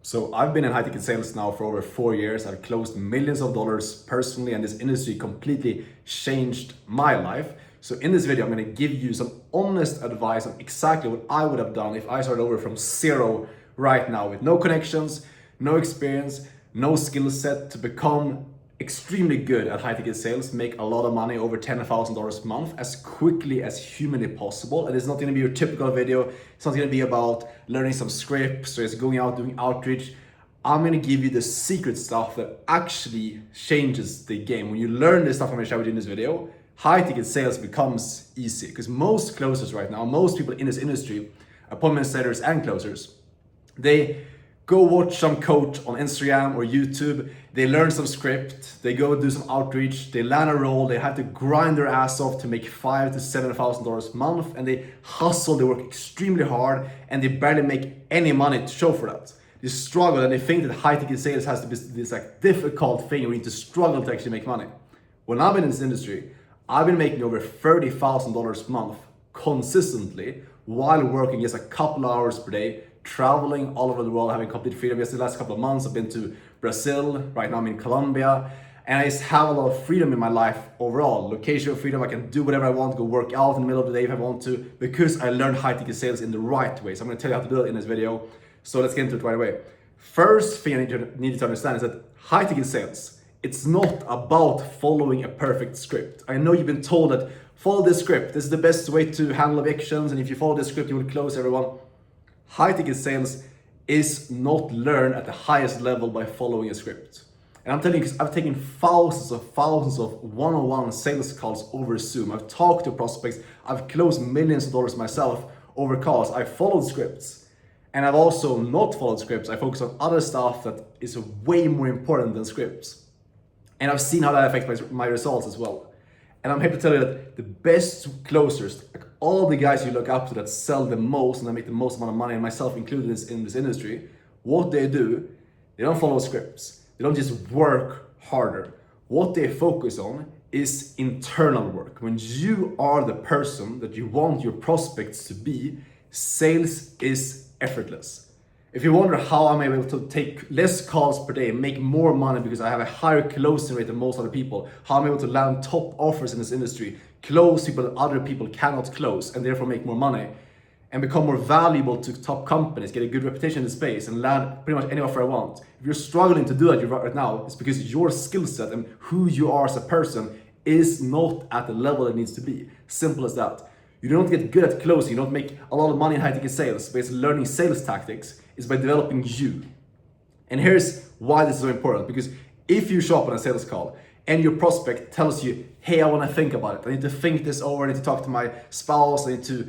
So I've been in high ticket sales now for over 4 years. I've closed millions of dollars personally, and this industry completely changed my life. So in this video, I'm gonna give you some honest advice on exactly what I would have done if I started over from zero right now with no connections, no experience, no skill set to become extremely good at high ticket sales, make a lot of money, over $10,000 a month, as quickly as humanly possible. And it's not gonna be your typical video. It's not gonna be about learning some scripts or it's going out doing outreach. I'm gonna give you the secret stuff that actually changes the game. When you learn this stuff I'm gonna share with you in this video, high ticket sales becomes easy, because most closers right now, most people in this industry, appointment setters and closers, they go watch some coach on Instagram or YouTube, they learn some script, they go do some outreach, they land a role, they have to grind their ass off to make $5,000 to $7,000 a month, and they hustle, they work extremely hard, and they barely make any money to show for that. They struggle, and they think that high ticket sales has to be this like difficult thing where you need to struggle to actually make money. When I've been in this industry, I've been making over $30,000 a month consistently while working just a couple of hours per day, traveling all over the world, having complete freedom. Just the last couple of months, I've been to Brazil, right now I'm in Colombia, and I just have a lot of freedom in my life overall. Location freedom, I can do whatever I want, go work out in the middle of the day if I want to, because I learned high ticket sales in the right way. So I'm gonna tell you how to do it in this video. So let's get into it right away. First thing I need to understand is that high ticket sales, it's not about following a perfect script. I know you've been told that follow this script, this is the best way to handle evictions, and if you follow this script, you will close everyone. High ticket sales is not learned at the highest level by following a script. And I'm telling you, because I've taken thousands of one-on-one sales calls over Zoom. I've talked to prospects, I've closed millions of dollars myself over calls. I've followed scripts, and I've also not followed scripts. I focus on other stuff that is way more important than scripts. And I've seen how that affects my results as well. And I'm here to tell you that the best closers, like all the guys you look up to that sell the most and that make the most amount of money, and myself included in this industry, what they do, they don't follow scripts. They don't just work harder. What they focus on is internal work. When you are the person that you want your prospects to be, sales is effortless. If you wonder how I'm able to take less calls per day and make more money because I have a higher closing rate than most other people, how I'm able to land top offers in this industry, close people that other people cannot close, and therefore make more money, and become more valuable to top companies, get a good reputation in the space, and land pretty much any offer I want. If you're struggling to do that right now, it's because your skill set and who you are as a person is not at the level it needs to be. Simple as that. You don't get good at closing, you don't make a lot of money in high ticket sales, but learning sales tactics is by developing you. And here's why this is so important, because if you show up on a sales call and your prospect tells you, hey, I want to think about it, I need to think this over, I need to talk to my spouse, I need to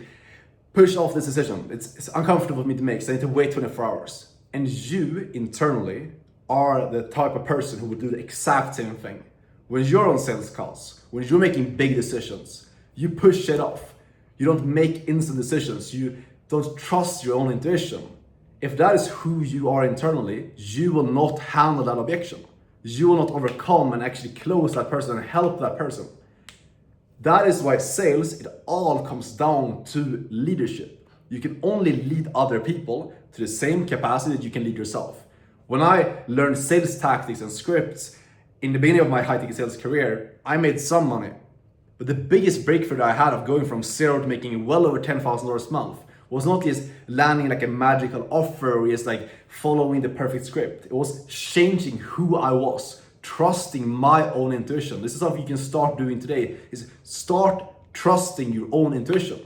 push off this decision, it's uncomfortable for me to make, so I need to wait 24 hours. And you internally are the type of person who would do the exact same thing. When you're on sales calls, when you're making big decisions, you push it off. You don't make instant decisions. You don't trust your own intuition. If that is who you are internally, you will not handle that objection. You will not overcome and actually close that person and help that person. That is why sales, it all comes down to leadership. You can only lead other people to the same capacity that you can lead yourself. When I learned sales tactics and scripts in the beginning of my high ticket sales career, I made some money. But the biggest breakthrough that I had of going from zero to making well over $10,000 a month was not just landing like a magical offer or just like following the perfect script. It was changing who I was, trusting my own intuition. This is something you can start doing today, is start trusting your own intuition.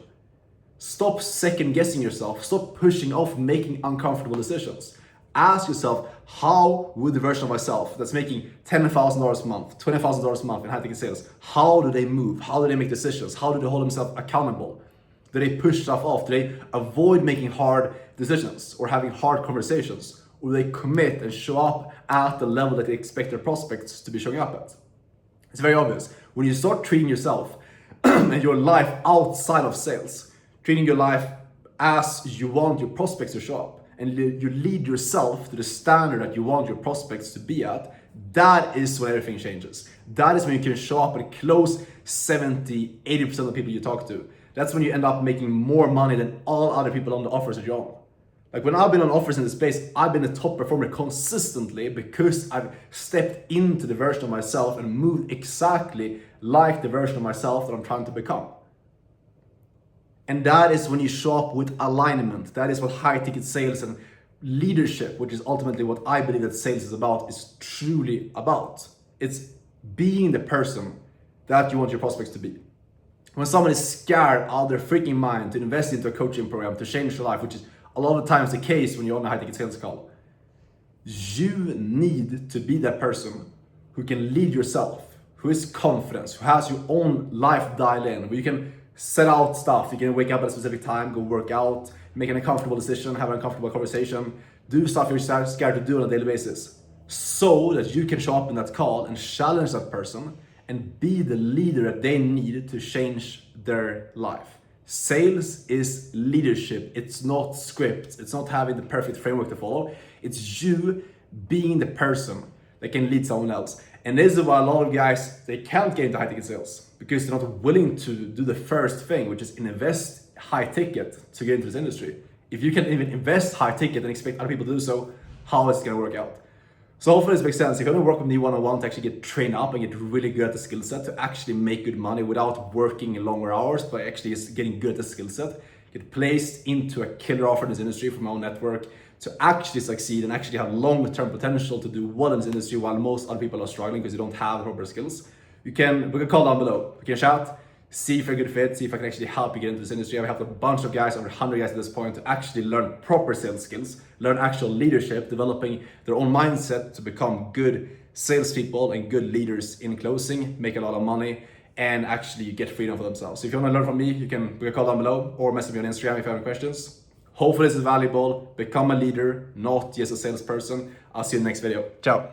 Stop second guessing yourself. Stop pushing off making uncomfortable decisions. Ask yourself, how would the version of myself that's making $10,000 a month, $20,000 a month in high ticket sales, how do they move? How do they make decisions? How do they hold themselves accountable? Do they push stuff off? Do they avoid making hard decisions or having hard conversations? Or do they commit and show up at the level that they expect their prospects to be showing up at? It's very obvious. When you start treating yourself and your life outside of sales, treating your life as you want your prospects to show up, and you lead yourself to the standard that you want your prospects to be at, that is when everything changes. That is when you can show up and close 70, 80% of the people you talk to. That's when you end up making more money than all other people on the offers that you're on. Like when I've been on offers in the space, I've been a top performer consistently because I've stepped into the version of myself and moved exactly like the version of myself that I'm trying to become. And that is when you show up with alignment. That is what high ticket sales and leadership, which is ultimately what I believe that sales is about, is truly about. It's being the person that you want your prospects to be. When someone is scared out of their freaking mind to invest into a coaching program to change their life, which is a lot of times the case when you're on a high ticket sales call, you need to be that person who can lead yourself, who is confident, who has your own life dialed in, where you can set out stuff. You can wake up at a specific time, go work out, make an uncomfortable decision, have an uncomfortable conversation, do stuff you're scared to do on a daily basis, so that you can show up in that call and challenge that person and be the leader that they need to change their life. Sales is leadership. It's not script. It's not having the perfect framework to follow. It's you being the person that can lead someone else. And this is why a lot of guys, they can't get into high ticket sales because they're not willing to do the first thing, which is invest high ticket to get into this industry. If you can even invest high ticket and expect other people to do so, how is it going to work out? So hopefully this makes sense. If you want to work with me one-on-one to actually get trained up and get really good at the skill set, to actually make good money without working longer hours, but actually just getting good at the skill set, get placed into a killer offer in this industry from my own network, to actually succeed and actually have long-term potential to do well in this industry while most other people are struggling because they don't have the proper skills, we can call down below. We can chat, see if you're a good fit, see if I can actually help you get into this industry. I've helped a bunch of guys, over 100 guys at this point, to actually learn proper sales skills, learn actual leadership, developing their own mindset to become good salespeople and good leaders in closing, make a lot of money, and actually get freedom for themselves. So if you want to learn from me, you can book a call down below or message me on Instagram if you have any questions. Hopefully this is valuable. Become a leader, not just a salesperson. I'll see you in the next video. Ciao.